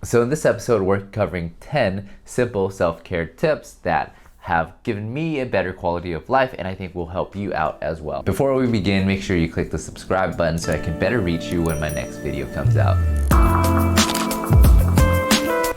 So in this episode, we're covering 10 simple self-care tips that have given me a better quality of life and I think will help you out as well. Before we begin, make sure you click the subscribe button so I can better reach you when my next video comes out.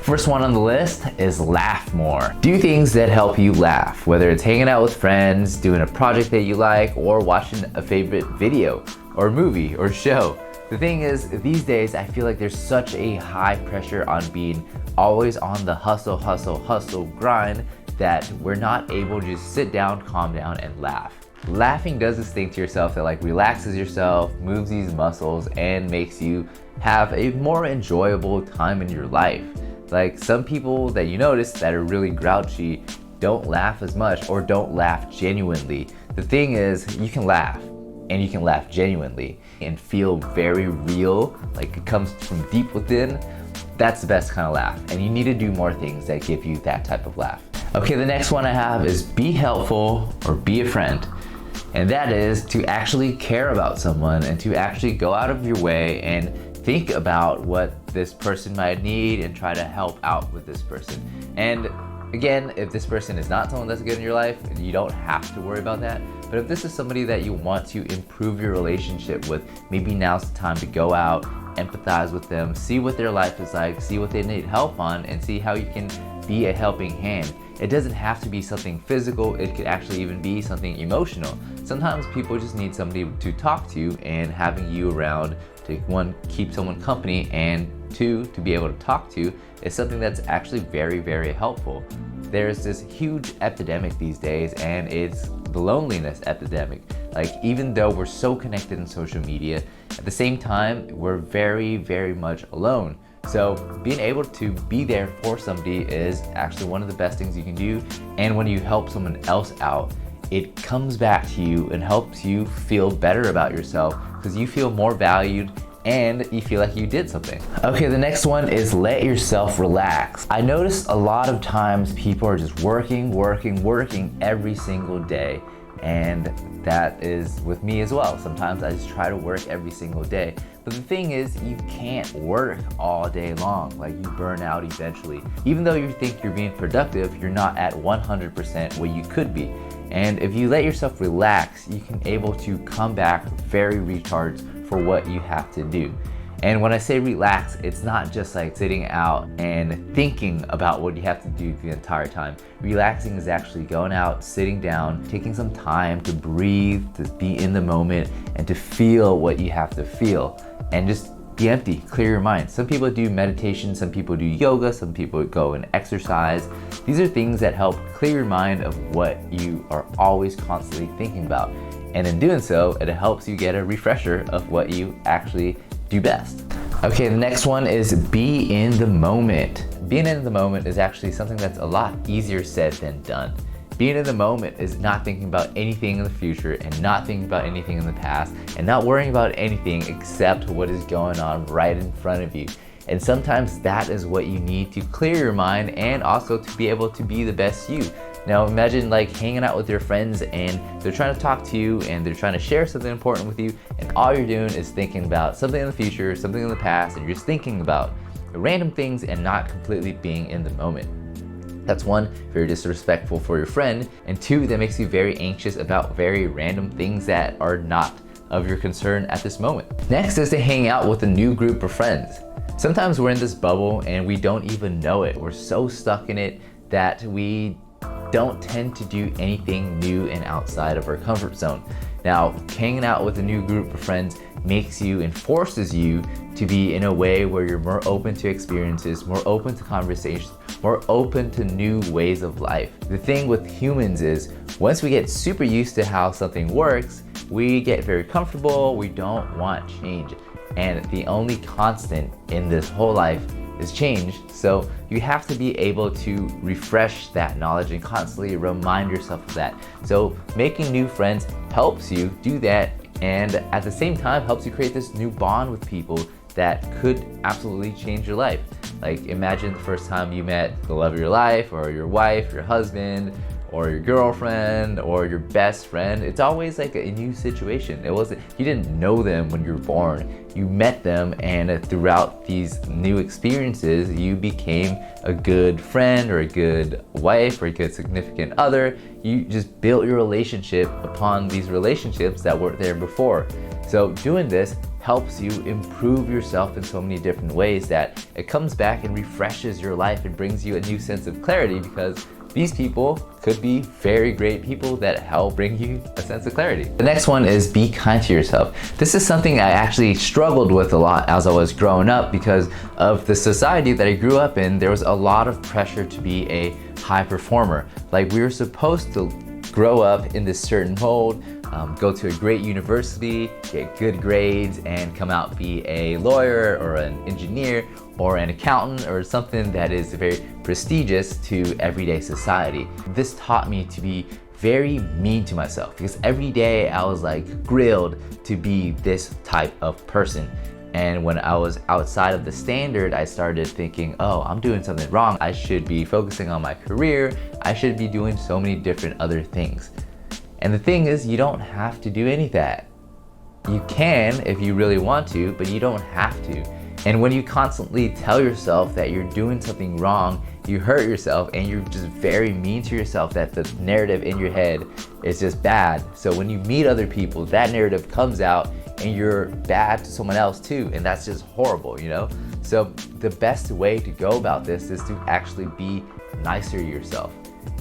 First one on the list is laugh more. Do things that help you laugh, whether it's hanging out with friends, doing a project that you like, or watching a favorite video or movie or show. The thing is, these days, I feel like there's such a high pressure on being always on the hustle, grind that we're not able to just sit down, calm down, and laugh. Laughing does this thing to yourself that like relaxes yourself, moves these muscles, and makes you have a more enjoyable time in your life. Like some people that you notice that are really grouchy don't laugh as much or don't laugh genuinely. The thing is, you can laugh. And you can laugh genuinely and feel very real, like it comes from deep within. That's the best kind of laugh. And you need to do more things that give you that type of laugh. Okay, the next one I have is be helpful or be a friend. And that is to actually care about someone and to actually go out of your way and think about what this person might need and try to help out with this person. And again, if this person is not someone that's good in your life, you don't have to worry about that. But if this is somebody that you want to improve your relationship with, maybe now's the time to go out, empathize with them, see what their life is like, see what they need help on, and see how you can be a helping hand. It doesn't have to be something physical, it could actually even be something emotional. Sometimes people just need somebody to talk to, and having you around to, one, keep someone company, and two, to be able to talk to is something that's actually very, very helpful. There's this huge epidemic these days, and it's the loneliness epidemic. Like, even though we're so connected in social media, at the same time, we're very, very much alone. So being able to be there for somebody is actually one of the best things you can do. And when you help someone else out, it comes back to you and helps you feel better about yourself because you feel more valued and you feel like you did something. Okay, the next one is let yourself relax. I notice a lot of times people are just working every single day. And that is with me as well. Sometimes I just try to work every single day. But the thing is, you can't work all day long. Like, you burn out eventually. Even though you think you're being productive, you're not at 100% what you could be. And if you let yourself relax, you can able to come back very recharged for what you have to do. And when I say relax, it's not just like sitting out and thinking about what you have to do the entire time. Relaxing is actually going out, sitting down, taking some time to breathe, to be in the moment, and to feel what you have to feel. And just be empty, clear your mind. Some people do meditation, some people do yoga, some people go and exercise. These are things that help clear your mind of what you are always constantly thinking about. And in doing so, it helps you get a refresher of what you actually do best. Okay, the next one is be in the moment. Being in the moment is actually something that's a lot easier said than done. Being in the moment is not thinking about anything in the future and not thinking about anything in the past and not worrying about anything except what is going on right in front of you. And sometimes that is what you need to clear your mind and also to be able to be the best you. Now imagine like hanging out with your friends and they're trying to talk to you and they're trying to share something important with you, and all you're doing is thinking about something in the future, something in the past, and you're just thinking about random things and not completely being in the moment. That's one, very disrespectful for your friend, and two, that makes you very anxious about very random things that are not of your concern at this moment. Next is to hang out with a new group of friends. Sometimes we're in this bubble and we don't even know it. We're so stuck in it that we don't tend to do anything new and outside of our comfort zone. Now, hanging out with a new group of friends makes you and forces you to be in a way where you're more open to experiences, more open to conversations, more open to new ways of life. The thing with humans is, once we get super used to how something works, we get very comfortable, we don't want change. And the only constant in this whole life is change. So you have to be able to refresh that knowledge and constantly remind yourself of that. So making new friends helps you do that, and at the same time helps you create this new bond with people that could absolutely change your life. Like, imagine the first time you met the love of your life or your wife, your husband, or your girlfriend or your best friend, it's always like a new situation. It wasn't, you didn't know them when you were born. You met them, and throughout these new experiences, you became a good friend or a good wife or a good significant other. You just built your relationship upon these relationships that weren't there before. So doing this helps you improve yourself in so many different ways that it comes back and refreshes your life and brings you a new sense of clarity, because these people could be very great people that help bring you a sense of clarity. The next one is be kind to yourself. This is something I actually struggled with a lot as I was growing up because of the society that I grew up in. There was a lot of pressure to be a high performer. Like, we were supposed to grow up in this certain mold, go to a great university, get good grades, and come out be a lawyer or an engineer or an accountant or something that is very prestigious to everyday society. This taught me to be very mean to myself because every day I was like grilled to be this type of person. And when I was outside of the standard, I started thinking, oh, I'm doing something wrong. I should be focusing on my career. I should be doing so many different other things. And the thing is, you don't have to do any of that. You can if you really want to, but you don't have to. And when you constantly tell yourself that you're doing something wrong, you hurt yourself and you're just very mean to yourself, that the narrative in your head is just bad. So when you meet other people, that narrative comes out and you're bad to someone else too, and that's just horrible, you know? So the best way to go about this is to actually be nicer to yourself.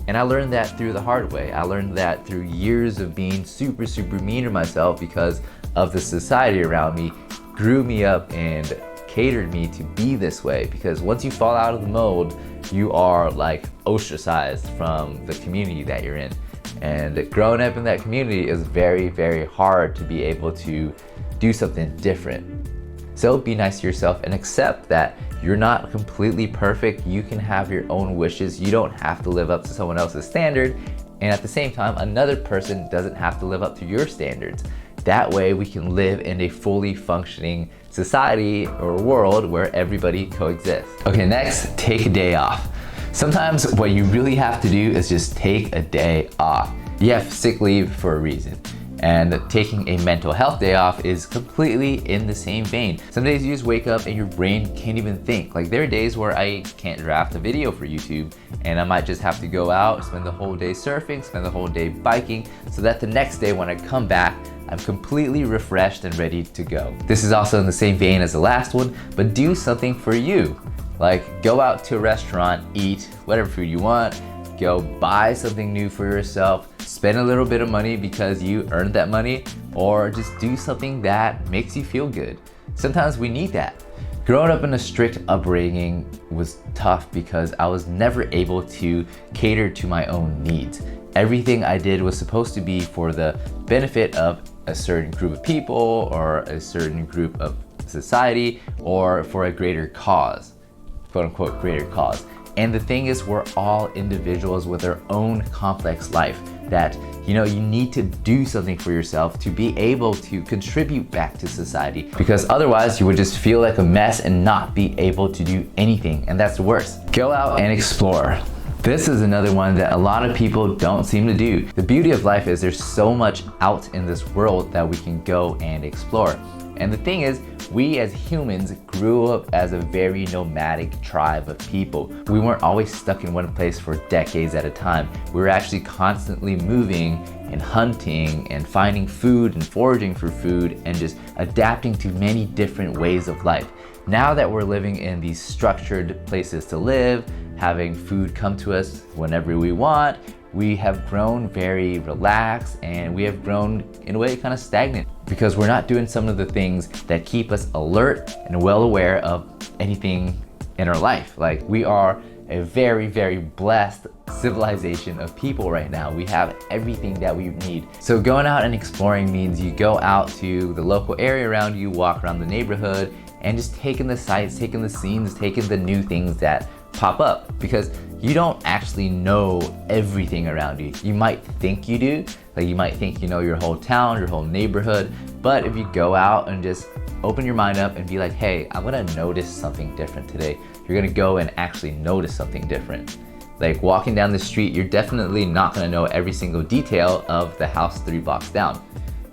And I learned that through the hard way. I learned that through years of being super mean to myself because of the society around me grew me up and catered me to be this way. Because once you fall out of the mold, you are like ostracized from the community that you're in. And growing up in that community is very hard to be able to do something different. So be nice to yourself and accept that you're not completely perfect. You can have your own wishes. You don't have to live up to someone else's standard. And at the same time, another person doesn't have to live up to your standards. That way we can live in a fully functioning society or world where everybody coexists. Okay, next, take a day off. Sometimes what you really have to do is just take a day off. You have sick leave for a reason. And taking a mental health day off is completely in the same vein. Some days you just wake up and your brain can't even think. Like, there are days where I can't draft a video for YouTube and I might just have to go out, spend the whole day surfing, spend the whole day biking, so that the next day when I come back, I'm completely refreshed and ready to go. This is also in the same vein as the last one, but do something for you. Like, go out to a restaurant, eat whatever food you want, go buy something new for yourself, spend a little bit of money because you earned that money, or just do something that makes you feel good. Sometimes we need that. Growing up in a strict upbringing was tough because I was never able to cater to my own needs. Everything I did was supposed to be for the benefit of a certain group of people or a certain group of society or for a greater cause, quote unquote greater cause. And the thing is, we're all individuals with our own complex life that, you know, you need to do something for yourself to be able to contribute back to society, because otherwise you would just feel like a mess and not be able to do anything, and that's the worst. Go out and explore. This is another one that a lot of people don't seem to do. The beauty of life is there's so much out in this world that we can go and explore. And the thing is, we as humans grew up as a very nomadic tribe of people. We weren't always stuck in one place for decades at a time. We were actually constantly moving and hunting and finding food and foraging for food and just adapting to many different ways of life. Now that we're living in these structured places to live, having food come to us whenever we want, we have grown very relaxed and we have grown in a way kind of stagnant because we're not doing some of the things that keep us alert and well aware of anything in our life. Like, we are a very blessed civilization of people right now. We have everything that we need. So going out and exploring means you go out to the local area around you, walk around the neighborhood, and just taking the sights, taking the scenes, taking the new things that pop up, because you don't actually know everything around you. You might think you do, like you might think you know your whole town, your whole neighborhood, but if you go out and just open your mind up and be like, hey, I'm gonna notice something different today, you're gonna go and actually notice something different. Like walking down the street, you're definitely not gonna know every single detail of the house 3 blocks down.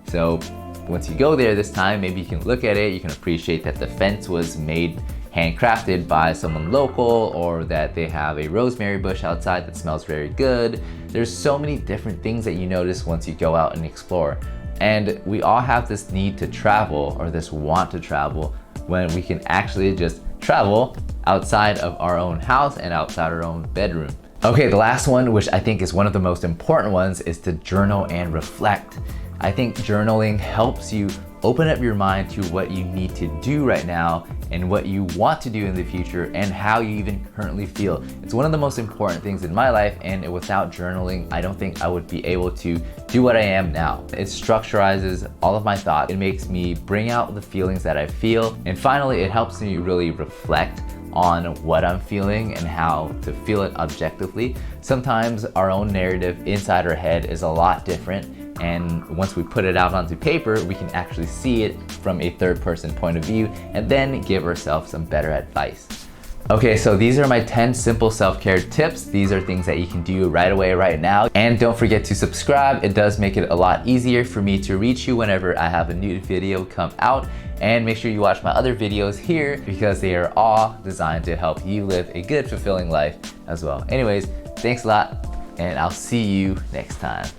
So once you go there this time, maybe you can look at it, you can appreciate that the fence was made handcrafted by someone local, or that they have a rosemary bush outside that smells very good. There's so many different things that you notice once you go out and explore. And we all have this need to travel, or this want to travel, when we can actually just travel outside of our own house and outside our own bedroom. Okay, the last one, which I think is one of the most important ones, is to journal and reflect. I think journaling helps you open up your mind to what you need to do right now and what you want to do in the future and how you even currently feel. It's one of the most important things in my life, and without journaling, I don't think I would be able to do what I am now. It structurizes all of my thoughts. It makes me bring out the feelings that I feel. And finally, it helps me really reflect on what I'm feeling and how to feel it objectively. Sometimes our own narrative inside our head is a lot different, and once we put it out onto paper, we can actually see it from a third person point of view and then give ourselves some better advice. Okay, so these are my 10 simple self-care tips. These are things that you can do right away, right now. And don't forget to subscribe. It does make it a lot easier for me to reach you whenever I have a new video come out. And make sure you watch my other videos here, because they are all designed to help you live a good, fulfilling life as well. Anyways, thanks a lot, and I'll see you next time.